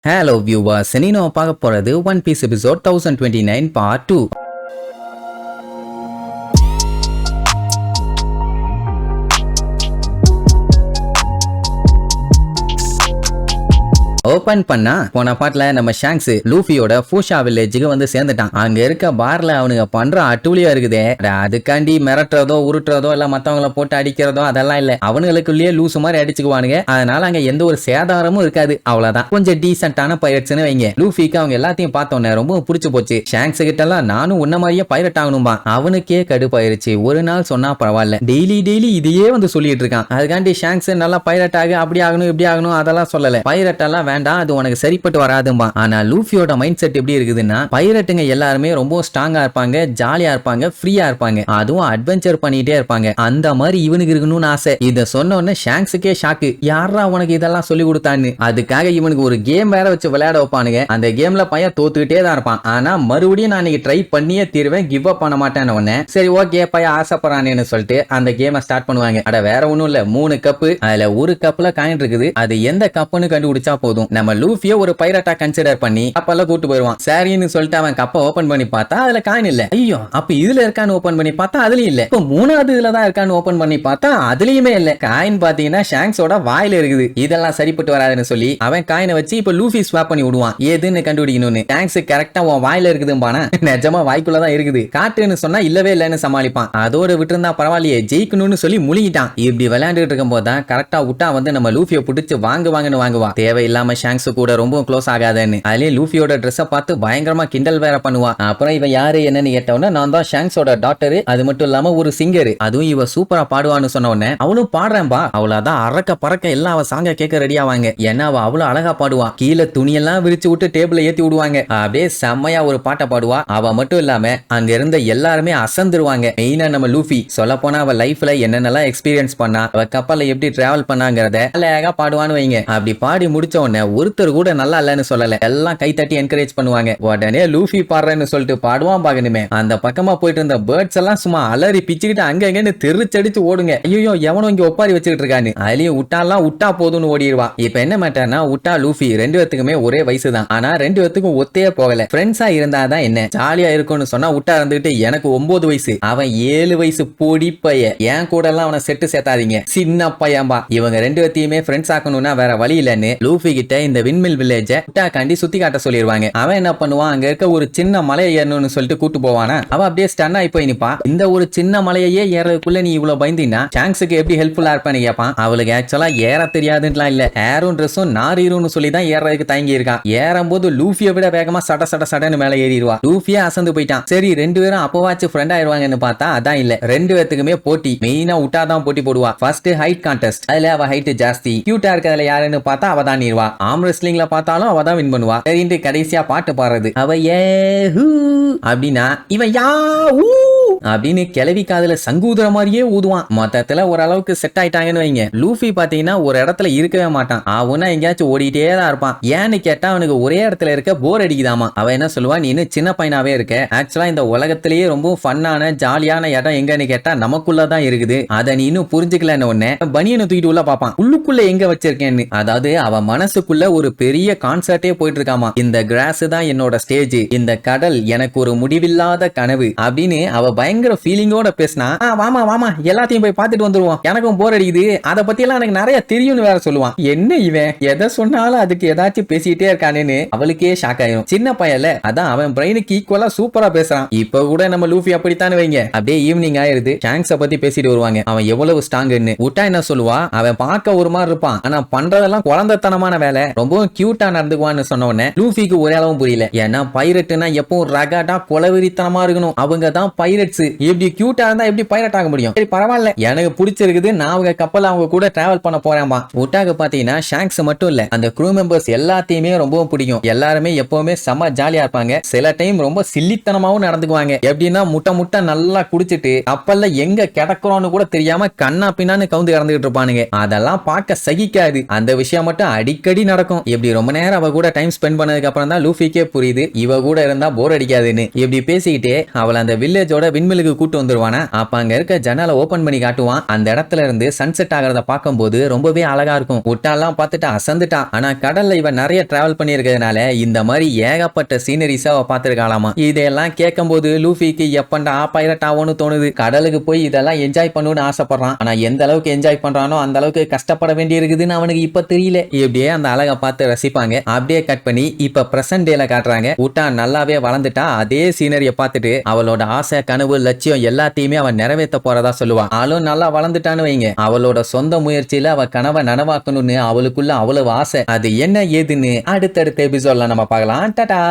Hello viewers, இன்னைக்கு நம்ம பார்க்க போறது One Piece episode 1029 part 2. Open பண்ணா போன பாட்டுல நம்ம ஷாங்க்ஸ் லூஃபியோட ஃபூஷா வில்லேஜுக்கு வந்து சேர்ந்துட்டான். அங்க இருக்க பார்ல அவனுங்க பண்ற அட்டூழியா இருக்குதே, அதுக்காண்டி மிரட்டுறதோ உருட்டுறதோ இல்ல மத்தவங்கள போட்டு அடிக்கிறதோ அதெல்லாம் இல்ல. அவனுங்களுக்குள்ளேயே லூசு மாதிரி அடிச்சுக்குவானுங்க. அதனால அங்க எந்த ஒரு சேதாரமும் இருக்காது. அவ்வளவுதான். கொஞ்சம் டீசென்டான பைரட்ஸ்னு வைங்க. லூஃபிக்கு அவங்க எல்லாத்தையும் பார்த்தோன்னே ரொம்ப பிடிச்சு போச்சு. ஷாங்க்ஸ் கிட்ட எல்லாம் நானும் உன்ன மாதிரியே பைரட் ஆகணும்பா. அவனுக்கே கடுப்பாயிருச்சு. ஒரு நாள் சொன்னா பரவாயில்ல, டெய்லி இதையே வந்து சொல்லிட்டு இருக்கான். அதுக்காண்டி ஷாங்க்ஸ் நல்லா பைரட் ஆகு, அப்படி ஆகணும் இப்படி ஆகணும் அதெல்லாம் சொல்லல. பைரட் எல்லாம் வேண்டாம், அது உனக்கு சரிப்பட்டு வராதும்பா. ஆனா லூஃபியோட மைண்ட் செட் எப்படி இருக்குதுன்னா, பைரட்டுங்க எல்லாருமே ரொம்ப ஸ்ட்ராங்கா இருப்பாங்க, ஜாலியா இருப்பாங்க, ஃப்ரீயா இருப்பாங்க, அதுவும் அட்வென்ச்சர் பண்ணிட்டே இருப்பாங்க. அந்த மாதிரி இவனுக்கு இருக்கணும்னு ஆசை. இத சொன்ன உடனே ஷாங்க்ஸுக்கே ஷாக்கு. யாரா உனக்கு இதெல்லாம் சொல்லி கொடுத்தான்னு. அதுக்காக இவனுக்கு ஒரு கேம் வேற வச்சு விளையாட வைப்பானுங்க. அந்த கேம்ல பையன் தோத்துக்கிட்டே தான் இருப்பான். ஆனா மறுபடியும் நான் இன்னைக்கு ட்ரை பண்ணியே தீருவேன், கிவ் அப் பண்ண மாட்டேன்னு உடனே சரி ஓகே பையன் ஆசைப்படுறானேன்னு சொல்லிட்டு அந்த கேமை ஸ்டார்ட் பண்ணுவாங்க. அட வேற ஒண்ணும் இல்ல, 3 கப்பு, அதுல ஒரு கப்ல காயின் இருக்குது. அது எந்த கப்புன்னு கண்டுபிடிச்சா போதும். நம்ம லூஃபியை ஒரு பைரட்டா கன்சிடர் பண்ணி கப்பெல்லாம் கூட்டு போயிருவான். சரின்னு சொல்லிட்டு அவன் கப்பை ஓபன் பண்ணி பார்த்தா அதுல காயின் இல்ல. ஐயோ, அப்ப இதுல இருக்கான்னு ஓபன் பண்ணி பார்த்தா அதுலயும் இல்ல. இப்ப 3வது இதுல தான் இருக்கான்னு ஓபன் பண்ணி பார்த்தா அதுலயுமே இல்ல. காயின் பாத்தீங்கன்னா ஷாங்க்ஸோட வாயில இருக்குது. இதெல்லாம் சரிப்பட்டு வராதுன்னு சொல்லி அவன் காயினை வச்சு இப்ப லூஃபி ஸ்வாப் பண்ணி விடுவான். ஏதுன்னு கண்டுபிடிக்கணும்னு. ஷாங்க்ஸ் கரெக்டா உன் வாயில இருக்குதும்பானா, நிஜமா வாய்க்குள்ளதான் இருக்குது. காட்டுன்னு சொன்னா இல்லவே இல்லன்னு சமாளிப்பான். அதோட விட்டு இருந்தா பரவாயில்லையே, ஜெயிக்கணும்னு சொல்லி முழுகிட்டான். இப்படி விளையாண்டுட்டு இருக்கும் போதுதான் கரெக்டா விட்டா வந்து நம்ம லூஃபியை பிடிச்சு வாங்குவாங்கன்னு வாங்குவா. தேவையில்லாம ஷாங்க்ஸ் கூட ரொம்ப க்ளோஸ் ஆகாதேன்னு. அதுலயே லூஃபியோட ட்ரெஸ்ஸை பார்த்து பயங்கரமா கிண்டல் வேற பண்ணுவா. அப்புறம் இவன் யாரு என்னன்னு கேட்டவன, நான் தான் ஷாங்க்ஸோட டாக்டர், அது மட்டும் இல்லாம ஒரு சிங்கர், அதுவும் இவ சூப்பரா பாடுவான்னு சொன்ன உடனே அவளும் பாடுறேன்பா. அவளாதான் அறக்க பறக்க எல்லாம் அவ சாங்க கேட்க ரெடி ஆவாங்க. ஏன்னா அவ அவ்வளவு அழகா பாடுவா. கீழே துணியெல்லாம் விரிச்சு விட்டு டேபிள்ல ஏத்தி விடுவாங்க. அப்படியே செம்மையா ஒரு பாட்டை பாடுவா. அவ மட்டும் இல்லாம அங்க இருந்த எல்லாருமே அசந்துருவாங்க. மெயினா நம்ம லூஃபி சொல்ல போனா அவ லைஃப்ல என்னென்னலாம் எக்ஸ்பீரியன்ஸ் பண்ணா, அவ கப்பல்ல எப்படி டிராவல் பண்ணாங்கிறத அழகா பாடுவான்னு வைங்க. அப்படி பாடி முடிச்ச உடனே ஒருத்தர் கூட நல்லா இல்லன்னு சொல்லல, எல்லாம் கை தட்டி என்கரேஜ் பண்ணுவாங்க. உடனே லூஃபி பாடுறேன்னு சொல்லிட்டு பாடுவான் பாக்கணுமே. அந்த பக்கமா போயிட்டு இருந்த பேர்ட்ஸ் எல்லாம் சும்மா அலறி பிச்சுக்கிட்டு அங்க எங்கன்னு தெரிச்சடிச்சு ஓடுங்க. ஐயோ எவனோ இங்க ஒப்பாரி வச்சுக்கிட்டு இருக்கான்னு. அதுலயும் விட்டா போதும்னு ஓடிடுவா. இப்ப என்ன மேட்டர்னா, விட்டா லூஃபி 2 பேத்துக்குமே ஒரே வயசு தான். ஆனா 2 பேத்துக்கும் ஒத்தையே போகல. ஃப்ரெண்ட்ஸா இருந்தாதான் என்ன, ஜாலியா இருக்கும்னு சொன்னா விட்டா இருந்துகிட்டு எனக்கு 9 வயசு, அவன் 7 வயசு பொடி பையன். என் கூட எல்லாம் அவனை செட்டு சேர்த்தாதீங்க, சின்ன பையன்பா. இவங்க 2 பேத்தையுமே ஃப்ரெண்ட்ஸ் ஆக்கணும்னா வேற வழி இல்லன்னு லூஃபி கிட்ட இந்த விண்மில் வில்லேஜ காண்டி சுத்தி காட்ட சொல்லிடுவாங்க. அவன் என்ன பண்ணுவான், அங்க இருக்க ஒரு சின்ன மலையை ஏறணும்னு சொல்லிட்டு கூட்டு போவானா. அவன் அப்படியே ஸ்டன் ஆகி போய் நிப்பா. இந்த ஒரு சின்ன மலையே ஏறதுக்குள்ள நீ இவ்வளவு பயந்தீங்கன்னா ஷாங்க்ஸுக்கு எப்படி ஹெல்ப்ஃபுல்லா இருப்பான்னு கேட்பான். அவளுக்கு ஆக்சுவலா ஏற தெரியாதுன்னுலாம் இல்ல, ஏரும் ட்ரெஸ்ஸும் நாரீரும்னு சொல்லி தான் ஏறதுக்கு தயங்கி இருக்கான். ஏறும் போது லூஃபியை விட வேகமா சடன்னு மேல ஏறிடுவா. லூஃபியே அசந்து போயிட்டான். சரி 2 பேரும் அப்பவாச்சு ஃப்ரெண்ட் ஆயிருவாங்கன்னு பார்த்தா அதான் இல்ல. 2 பேத்துக்குமே போட்டி. மெயினா விட்டாதான் போட்டி போடுவா. ஃபர்ஸ்ட் ஹைட் கான்டெஸ்ட், அதுல அவ ஹைட் ஜாஸ்தி, கியூட்டா இருக்கிறதுல யாருன்னு பார்த்தா அவ தான் நீர்வா. ஆர்ம் ரெஸ்லிங்ல பார்த்தாலும் அவ தான் வின் பண்ணுவா. சரின்ட்டு கடைசியா பாட்டு பாடுறது. அவ ஏ ஹூ அப்படின்னா இவன் யா ஊ அப்படின்னு கிளவி காதுல சங்கூதுற மாதிரியே ஊதுவான். மொத்தத்துல ஓரளவுக்கு செட் ஆயிட்டாங்கன்னு வைங்க. லூஃபி பாத்தீங்கன்னா ஒரு இடத்துல இருக்கவே மாட்டான். அவனா எங்கேயாச்சும் ஓடிட்டே தான் இருப்பான். ஏன்னு கேட்டா அவனுக்கு ஒரே இடத்துல இருக்க போர் அடிக்குதாமா. அவன் என்ன சொல்லுவான், நீ இன்னும் சின்ன பையனாவே இருக்க, ஆக்சுவலா இந்த உலகத்திலேயே ரொம்ப ஃபன்னான ஜாலியான இடம் எங்கன்னு கேட்டா நமக்குள்ளதான் இருக்குது, அதை நீ இன்னும் புரிஞ்சுக்கலன்னு உடனே பனியனை தூக்கிட்டு உள்ள பாப்பான். உள்ளுக்குள்ள எங்க வச்சிருக்கேன்னு. அதாவது அவன் மனசுக்குள்ள ஒரு பெரிய கான்சர்ட்டே போயிட்டு இருக்காமா. இந்த கிராஸ் தான் என்னோட ஸ்டேஜ், இந்த கடல் எனக்கு ஒரு முடிவில்லாத கனவு அப்படின்னு அவ பயங்கர ஃபீலிங்கோட பேசினா, வாமா எல்லாத்தையும் போய் பார்த்துட்டு வந்துருவோம், எனக்கும் போர் அடிக்குது, அதை பத்தி எல்லாம் எனக்கு நிறைய தெரியும்னு வேற சொல்லுவான். என்ன இவன் எதை சொன்னாலும் அதுக்கு ஏதாச்சும் பேசிட்டே இருக்கானேன்னு அவளுக்கே ஷாக் ஆயிரும். சின்ன பையல, அதான் அவன் பிரெயினுக்கு ஈக்குவலா சூப்பரா பேசுறான். இப்ப கூட நம்ம லூஃபி அப்படித்தானே வைங்க. அப்படியே ஈவினிங் ஆயிருது, ஷாங்க்ஸ பத்தி பேசிட்டு வருவாங்க. அவன் எவ்வளவு ஸ்ட்ராங்னு. விட்டா என்ன சொல்லுவா, அவன் பார்க்க ஒரு மாதிரி இருப்பான், ஆனா பண்றதெல்லாம் குழந்தைத்தனமான வேலை, ரொம்பவும் கியூட்டா நடந்துக்குவான்னு சொன்ன உடனே லூஃபிக்கு ஒரே அளவும் புரியல. ஏன்னா பைரட்னா எப்பவும் ரகடா கொலவெறித்தனமா இருக்கணும், அவங்க தான் பைரட்ஸ். எப்படி கியூட்டா இருந்தா எப்படி பைரட் ஆக முடியும்? சரி பரவாயில்ல, எனக்கு பிடிச்சிருக்குது, நான் அவங்க கப்பல் அவங்க கூட டிராவல் பண்ண போறேன்பா. உட்டாக பாத்தீங்கன்னா ஷாங்க்ஸ் மட்டும் இல்ல, அந்த க்ரூ மெம்பர்ஸ் எல்லாத்தையுமே ரொம்பவும் பிடிக்கும். எல்லாருமே எப்பவுமே செம்ம ஜாலியா இருப்பாங்க. சில டைம் ரொம்ப சில்லித்தனமாவும் நடந்துக்குவாங்க. எப்படின்னா முட்டை நல்லா குடிச்சிட்டு கப்பல்ல எங்க கிடக்குறோம்னு கூட தெரியாம கண்ணா பின்னான்னு கவுந்து இறந்துகிட்டு இருப்பானுங்க. அதெல்லாம் பார்க்க சகிக்காது. அந்த விஷயம் மட்டும் அடிக்கடி நடக்கும். இப்படி ரொம்ப நேரம் அவ கூட டைம் ஸ்பெண்ட் பண்ணதுக்கு அப்புறம் தான் லூஃபிக்கே புரியுது இவ கூட இருந்தா போர் அடிக்காதுன்னு. இப்படி பேசிக்கிட்டே அவளை அந்த வில்லேஜோட விண்வெளிக்கு கூட்டு வந்துருவானா. அப்ப அங்க இருக்க ஜன்னலை ஓபன் பண்ணி காட்டுவான். அந்த இடத்துல இருந்து சன்செட் ஆகிறத பார்க்கும்போது ரொம்பவே அழகா இருக்கும். உட்டாலாம் பார்த்துட்டு அசந்துட்டான். ஆனா கடல்ல இவன் நிறைய டிராவல் பண்ணி இருக்கிறதுனால இந்த மாதிரி ஏகப்பட்ட சீனரிஸா அவ பார்த்திருக்காளாமா. இதெல்லாம் கேட்கும் போது லூஃபிக்கு எப்பண்டா பைரட் ஆகும்னு தோணுது. கடலுக்கு போய் இதெல்லாம் என்ஜாய் பண்ணணும்னு ஆசைப்படுறான். ஆனா எந்த அளவுக்கு என்ஜாய் பண்றானோ அந்த அளவுக்கு கஷ்டப்பட வேண்டி இருக்குதுன்னு அவனுக்கு இப்ப தெரியல. இப்படியே அந்த அழகை பார்த்து ரசிப்பாங்க. அப்படியே கட் பண்ணி இப்ப பிரசன்ட் டேல காட்டுறாங்க. உட்டா நல்லாவே வளர்ந்துட்டா. அதே சீனரிய பார்த்துட்டு அவளோட ஆசை கனவு லட்சியம் எல்லாத்தையுமே அவன் நிறைவேற்ற போறதா சொல்லுவான். ஆளும் நல்லா வளர்ந்துட்டான்னு வைங்க. அவளோட சொந்த முயற்சியில அவ கனவை நனவாக்கணும்னு அவளுக்குள்ள அவ்வளவு ஆசை. அது என்ன ஏதுன்னு அடுத்தடுத்த எபிசோட்ல நம்ம பார்க்கலாம். டாடா.